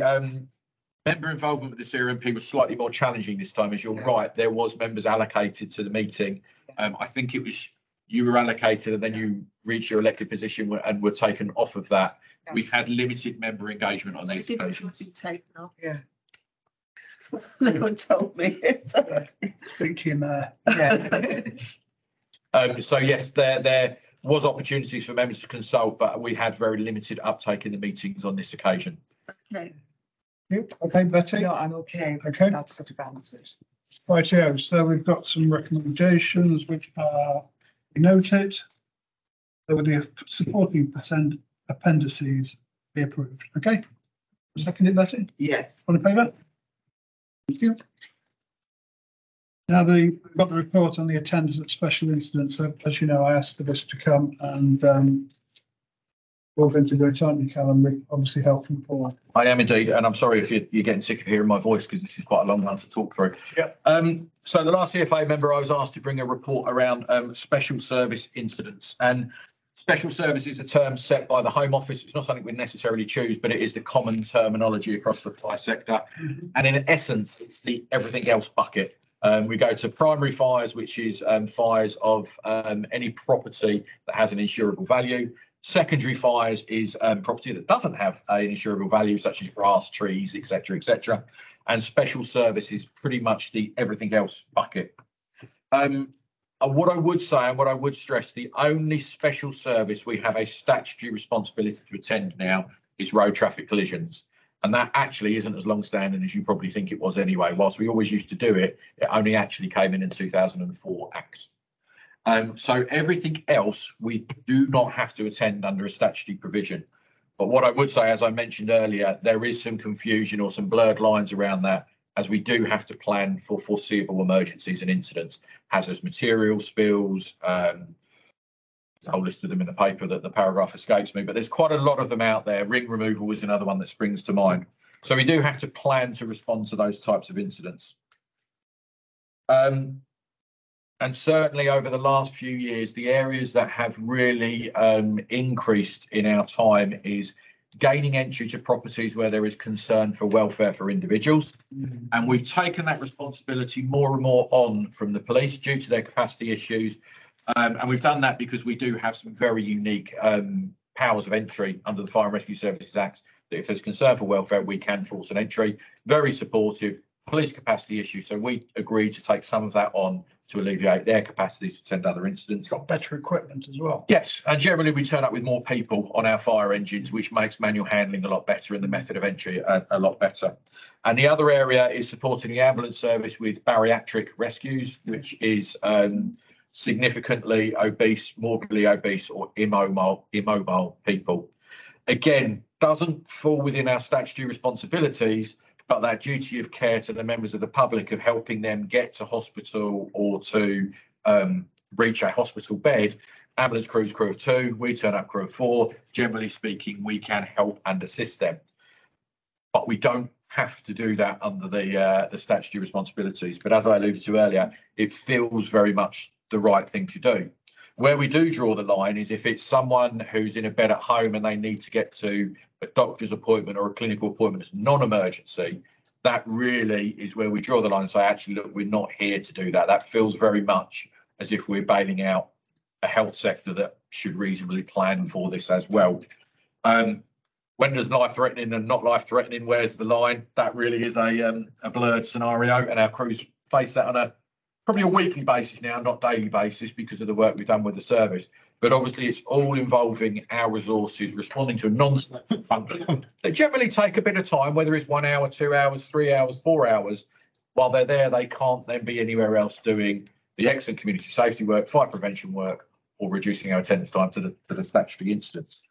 member involvement with the CRMP was slightly more challenging this time, as you're right. There was members allocated to the meeting. I think it was you were allocated and then you reached your elected position and were taken off of that. We've had limited member engagement on these occasions. Taken off. Yeah. No one told me. Thinking So yes, there was opportunities for members to consult, but we had very limited uptake in the meetings on this occasion. Okay. Yep. Okay, Betty. No, I'm okay. Okay. That sort of answers. Right, yeah, so we've got some recommendations which are noted. So with the supporting appendices be approved. Okay. Second it, Betty? Yes. All in favour? Thank you. Now we've got the report on the attendance at special incidents. So as you know, I asked for this to come and we'll into the time you can, and we obviously help from Paul. I am indeed, and I'm sorry if you're getting sick of hearing my voice because this is quite a long one to talk through. Yeah. So the last CFA member, I was asked to bring a report around special service incidents, and special service is a term set by the Home Office. It's not something we necessarily choose, but it is the common terminology across the fire sector. And in essence, it's the everything else bucket. We go to primary fires, which is fires of any property that has an insurable value. Secondary fires is property that doesn't have an insurable value, such as grass, trees, etc., etc. And special service is pretty much the everything else bucket. What I would say and what I would stress, the only special service we have a statutory responsibility to attend now is road traffic collisions. And that actually isn't as long standing as you probably think it was anyway. Whilst we always used to do it, it only actually came in 2004 Act. So everything else we do not have to attend under a statutory provision. But what I would say, as I mentioned earlier, there is some confusion or some blurred lines around that, as we do have to plan for foreseeable emergencies and incidents, hazardous material spills. There's a whole list of them in the paper that the paragraph escapes me, but there's quite a lot of them out there. Ring removal is another one that springs to mind. So we do have to plan to respond to those types of incidents. And certainly over the last few years, the areas that have really increased in our time is gaining entry to properties where there is concern for welfare for individuals. And we've taken that responsibility more and more on from the police due to their capacity issues. And we've done that because we do have some very unique powers of entry under the Fire and Rescue Services Act, that if there's concern for welfare, we can force an entry. Very supportive, police capacity issue. So we agreed to take some of that on to alleviate their capacity to attend other incidents. Got better equipment as well. Yes, and generally we turn up with more people on our fire engines, which makes manual handling a lot better and the method of entry a lot better. And the other area is supporting the ambulance service with bariatric rescues, which is significantly obese, morbidly obese or immobile people. Again, doesn't fall within our statutory responsibilities, but that duty of care to the members of the public of helping them get to hospital or to reach a hospital bed. Ambulance crews, crew of 2, we turn up crew of 4. Generally speaking, we can help and assist them. But we don't have to do that under the statutory responsibilities. But as I alluded to earlier, it feels very much the right thing to do. Where we do draw the line is if it's someone who's in a bed at home and they need to get to a doctor's appointment or a clinical appointment that's non-emergency, that really is where we draw the line and say, actually, look, we're not here to do that. That feels very much as if we're bailing out a health sector that should reasonably plan for this as well. When there's life-threatening and not life-threatening, where's the line? That really is a blurred scenario, and our crews face that on probably a weekly basis now, not daily basis, because of the work we've done with the service. But obviously it's all involving our resources responding to a non-selective function. They generally take a bit of time, whether it's 1 hour, 2 hours, 3 hours, 4 hours. While they're there, they can't then be anywhere else doing the excellent community safety work, fire prevention work, or reducing our attendance time to the statutory incidents.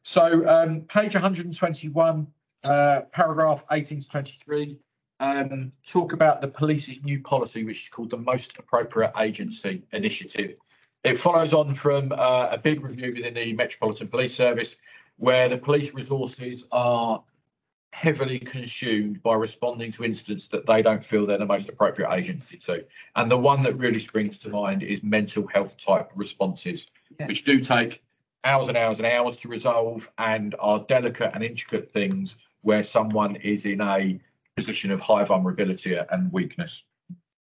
So page 121, paragraph 18 to 23. Talk about the police's new policy, which is called the Most Appropriate Agency Initiative. It follows on from a big review within the Metropolitan Police Service, where the police resources are heavily consumed by responding to incidents that they don't feel they're the most appropriate agency to. And the one that really springs to mind is mental health type responses, which do take hours and hours and hours to resolve and are delicate and intricate things where someone is in a position of high vulnerability and weakness.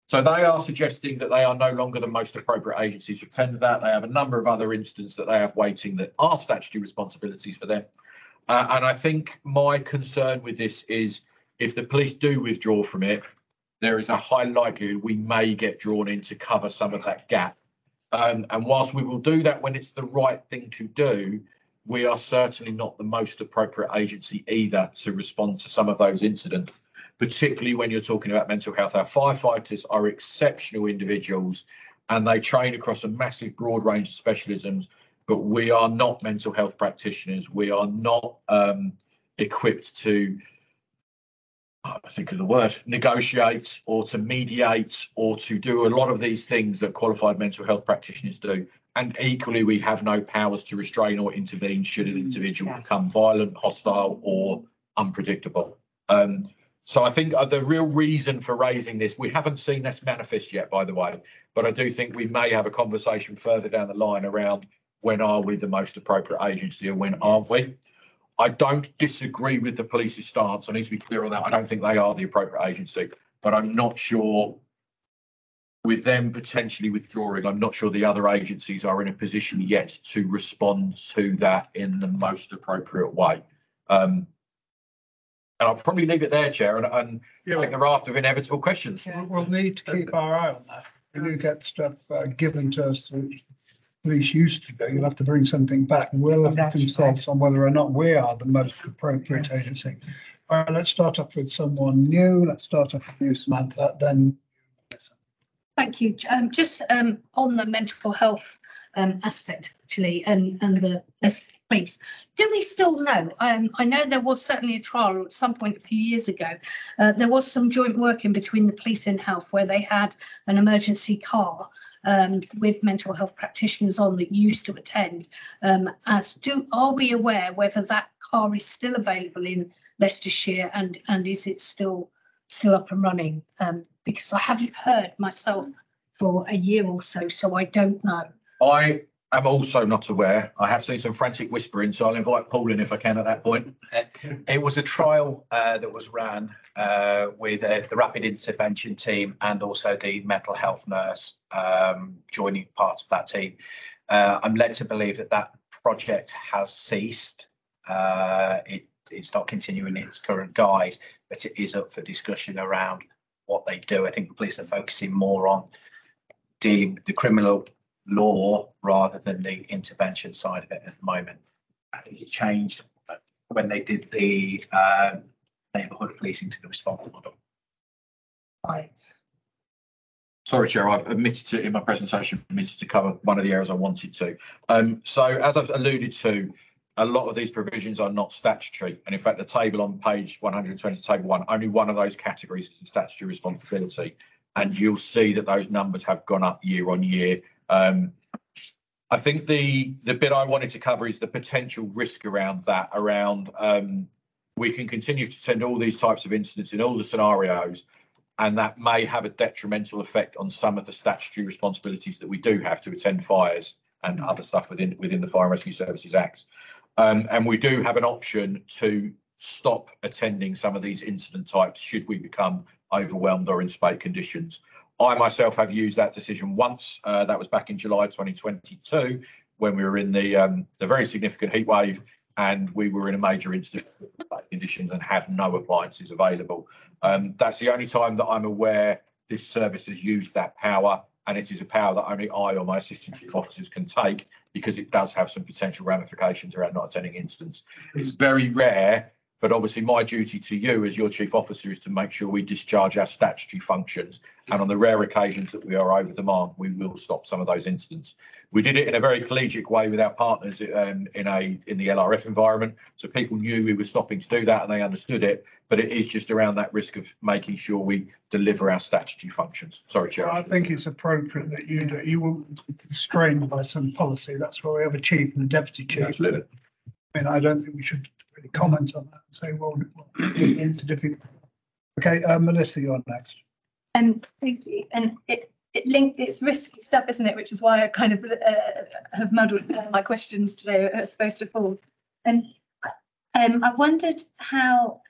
So they are suggesting that they are no longer the most appropriate agencies to attend to that. They have a number of other incidents that they have waiting that are statutory responsibilities for them. And I think my concern with this is if the police do withdraw from it, there is a high likelihood we may get drawn in to cover some of that gap. And whilst we will do that when it's the right thing to do, we are certainly not the most appropriate agency either to respond to some of those incidents, particularly when you're talking about mental health. Our firefighters are exceptional individuals and they train across a massive broad range of specialisms, but we are not mental health practitioners. We are not equipped to, I think of the word, negotiate or to mediate or to do a lot of these things that qualified mental health practitioners do. And equally, we have no powers to restrain or intervene should an individual become violent, hostile or unpredictable. So I think the real reason for raising this, we haven't seen this manifest yet, by the way, but I do think we may have a conversation further down the line around when are we the most appropriate agency or when aren't we? I don't disagree with the police's stance. I need to be clear on that. I don't think they are the appropriate agency, but I'm not sure with them potentially withdrawing, I'm not sure the other agencies are in a position yet to respond to that in the most appropriate way. And I'll probably leave it there, Chair, and take the raft of inevitable questions. We'll need to keep our eye on that. If you get stuff given to us, which police used to do, you'll have to bring something back and we'll have to consult on whether or not we are the most appropriate agency. All right, let's start off with someone new. Let's start off with you, Samantha, then. Thank you. Just on the mental health aspect, actually, and the police, do we still know? I know there was certainly a trial at some point a few years ago. There was some joint working between the police and health where they had an emergency car with mental health practitioners on that used to attend. Are we aware whether that car is still available in Leicestershire and is it still up and running? Because I haven't heard myself for a year or so I don't know. I am also not aware. I have seen some frantic whispering, so I'll invite Paul in if I can at that point. It was a trial that was ran with the rapid intervention team and also the mental health nurse joining parts of that team. I'm led to believe that that project has ceased. It's not continuing in its current guise, but it is up for discussion around what they do. I think the police are focusing more on dealing with the criminal law rather than the intervention side of it at the moment. I think it changed when they did the neighbourhood policing to the response model. Right. Sorry, Chair, I've omitted to, in my presentation, omitted to cover one of the areas I wanted to. So as I've alluded to, a lot of these provisions are not statutory. And in fact, the table on page 120, table 1, only one of those categories is a statutory responsibility. And you'll see that those numbers have gone up year on year. I think the bit I wanted to cover is the potential risk around that, we can continue to send all these types of incidents in all the scenarios, and that may have a detrimental effect on some of the statutory responsibilities that we do have to attend fires and other stuff within the Fire and Rescue Services Act. And we do have an option to stop attending some of these incident types should we become overwhelmed or in spate conditions. I myself have used that decision once. That was back in July 2022 when we were in the very significant heat wave and we were in a major incident conditions and have no appliances available. That's the only time that I'm aware this service has used that power, and it is a power that only I or my assistant chief officers can take because it does have some potential ramifications around not attending incidents. It's very rare, but obviously my duty to you as your chief officer is to make sure we discharge our statutory functions. And on the rare occasions that we are over demand, we will stop some of those incidents. We did it in a very collegiate way with our partners in the LRF environment. So people knew we were stopping to do that and they understood it, but it is just around that risk of making sure we deliver our statutory functions. Sorry, Chair. I think it's appropriate that you do. You will be constrained by some policy. That's why we have a chief and a deputy chief. Absolutely. I mean, I don't think we should really comment on that and say, well, it's difficult. Okay, Melissa, you're next. Thank you. And it's risky stuff, isn't it? Which is why I kind of have muddled my questions today are supposed to fall. And I wondered how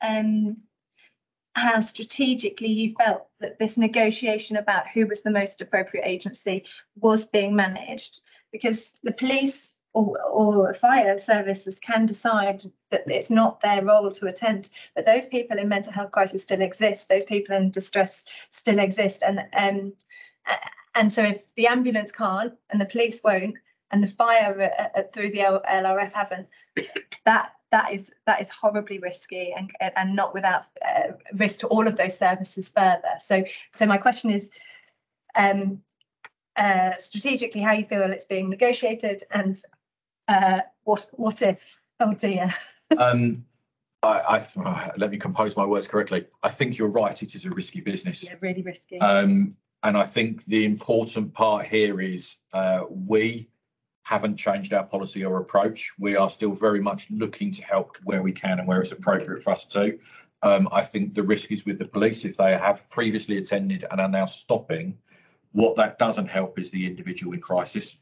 strategically you felt that this negotiation about who was the most appropriate agency was being managed, because the police or fire services can decide that it's not their role to attend, but those people in mental health crisis still exist, those people in distress still exist, and so if the ambulance can't and the police won't and the fire through the LRF haven't, that is horribly risky and not without risk to all of those services further. So my question is, strategically, how you feel it's being negotiated, and what if? Oh dear. Let me compose my words correctly. I think you're right. It is a risky business. Yeah, really risky. And I think the important part here is we haven't changed our policy or approach. We are still very much looking to help where we can and where it's appropriate for us to. I think the risk is with the police. If they have previously attended and are now stopping, what that doesn't help is the individual in crisis.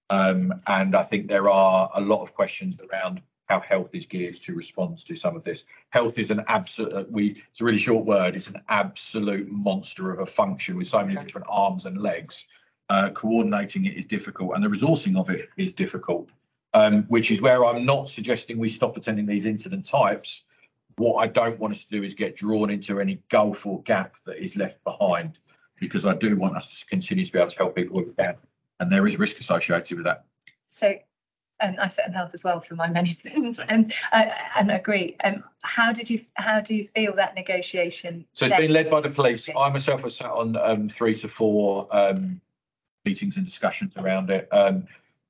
And I think there are a lot of questions around how health is geared to respond to some of this. Health is an absolute, it's a really short word, it's an absolute monster of a function with so many different arms and legs. Coordinating it is difficult, and the resourcing of it is difficult, which is where I'm not suggesting we stop attending these incident types. What I don't want us to do is get drawn into any gulf or gap that is left behind, because I do want us to continue to be able to help people where we can, and there is risk associated with that. So, I sit in health as well for my many things, and agree. How do you feel that negotiation? So it's been led by the police. I myself have sat on 3 to 4 meetings and discussions around it.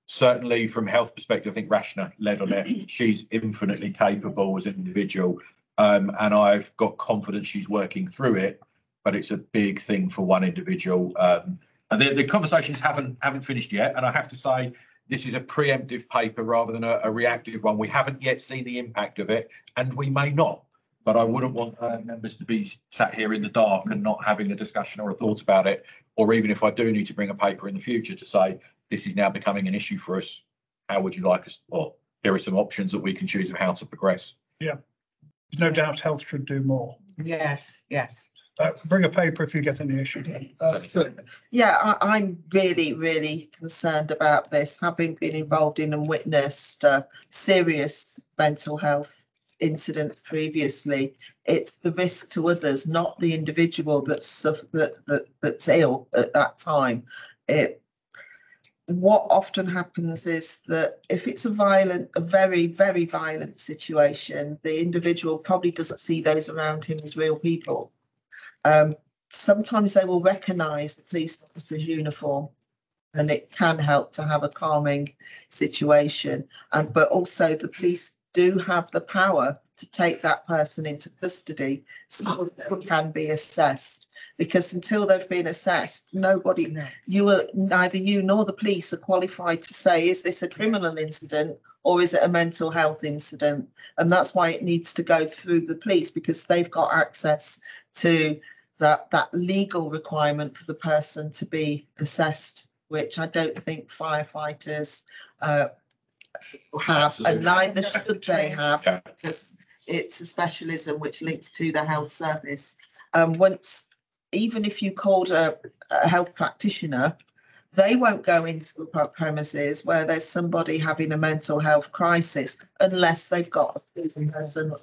Certainly from health perspective, I think Rashna led on it. She's infinitely capable as an individual, and I've got confidence she's working through it, but it's a big thing for one individual. And the conversations haven't finished yet, and I have to say, this is a preemptive paper rather than a reactive one. We haven't yet seen the impact of it, and we may not. But I wouldn't want members to be sat here in the dark and not having a discussion or a thought about it, or even if I do need to bring a paper in the future to say, this is now becoming an issue for us, how would you like us, or here are some options that we can choose of how to progress. Yeah, there's no doubt health should do more. Yes, yes. Bring a paper if you get any issue. Yeah, I'm really, really concerned about this, having been involved in and witnessed serious mental health incidents previously. It's the risk to others, not the individual that's ill at that time. What often happens is that if it's a very, very violent situation, the individual probably doesn't see those around him as real people. Sometimes they will recognise the police officer's uniform, and it can help to have a calming situation. But also the police do have the power to take that person into custody so that they can be assessed. Because until they've been assessed, neither you nor the police are qualified to say, is this a criminal incident or is it a mental health incident? And that's why it needs to go through the police, because they've got access to that legal requirement for the person to be assessed, which I don't think firefighters have, absolutely, and neither should they have, because it's a specialism which links to the health service. Even if you called a health practitioner, they won't go into the premises where there's somebody having a mental health crisis unless they've got a police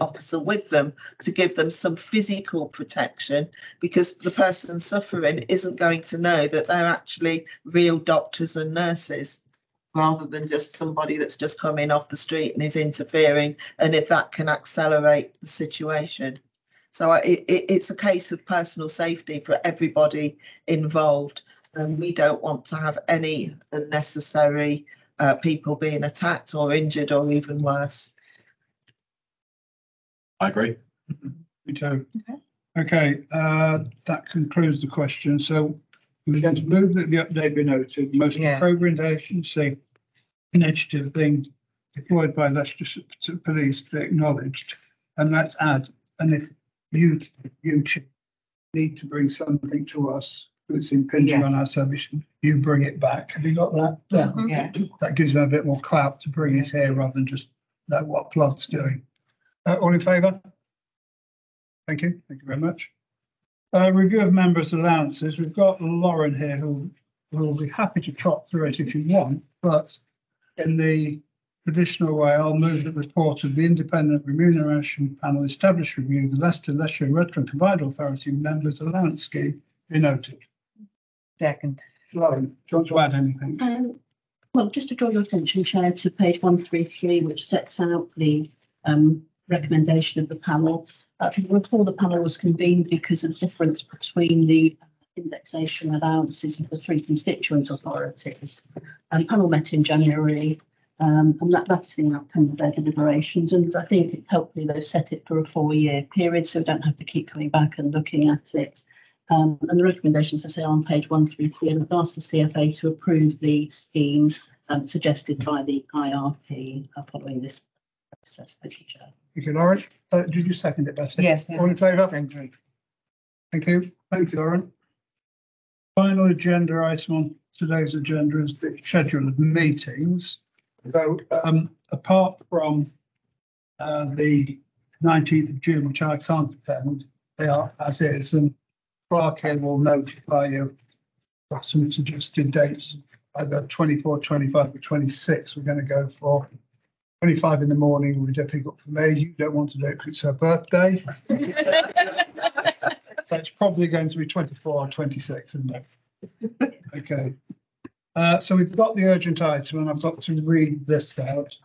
officer with them to give them some physical protection, because the person suffering isn't going to know that they're actually real doctors and nurses, rather than just somebody that's just coming off the street and is interfering, and if that can accelerate the situation. So it's a case of personal safety for everybody involved. And we don't want to have any unnecessary people being attacked or injured or even worse. I agree. Me too. Okay, that concludes the question. So we're going to move that the update be noted. Most appropriate agency initiative being deployed by Leicestershire Police be acknowledged. And let's add, and if you need to bring something to us that's impinging on our service, you bring it back. Have you got that? Yeah. That gives me a bit more clout to bring it here rather than just know what Plod's doing. All in favour? Thank you. Thank you very much. Review of members' allowances. We've got Lauren here who will be happy to trot through it if you want, but in the traditional way, I'll move the report of the Independent Remuneration Panel established review, the Leicester and Rutland Combined Authority Members' Allowance Scheme be noted. Second. Lauren, do you want to add anything? Well, just to draw your attention, Chair, to page 133, which sets out the recommendation of the panel. You'll recall the panel was convened because of the difference between the indexation allowances of the three constituent authorities. Panel met in January, and that's the outcome of their deliberations. And I think hopefully they've set it for a 4-year period, so we don't have to keep coming back and looking at it. And the recommendations, I say, are on page 133, and I've asked the CFA to approve the scheme suggested by the IRP following this process. Thank you, Chair. Thank you, Lauren. Did you second it, Betty? Yes. All in favour? Thank you. Thank you, Lauren. Final agenda item on today's agenda is the schedule of meetings. So apart from the 19th of June, which I can't attend, they are as is, and Clark here will notify you of some suggested dates, either 24, 25 or 26. We're going to go for 25 in the morning will be difficult for me. You don't want to do it because it's her birthday. So it's probably going to be 24 or 26, isn't it? Okay. So we've got the urgent item, and I've got to read this out.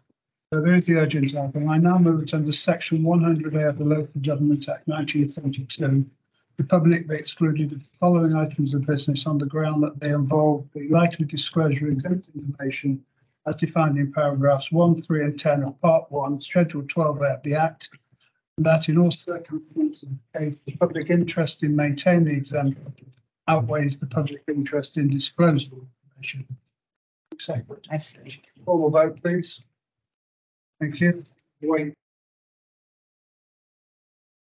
So there is the urgent item. I now move it under section 100A of the Local Government Act 1932. The public be excluded of the following items of business on the ground that they involve the likely disclosure of exempt information as defined in paragraphs 1, 3 and 10 of Part 1, Schedule 12A of the Act, and that in all circumstances, the public interest in maintaining the exemption outweighs the public interest in disclosure of information. Separate. Formal vote, please. Thank you. Wait.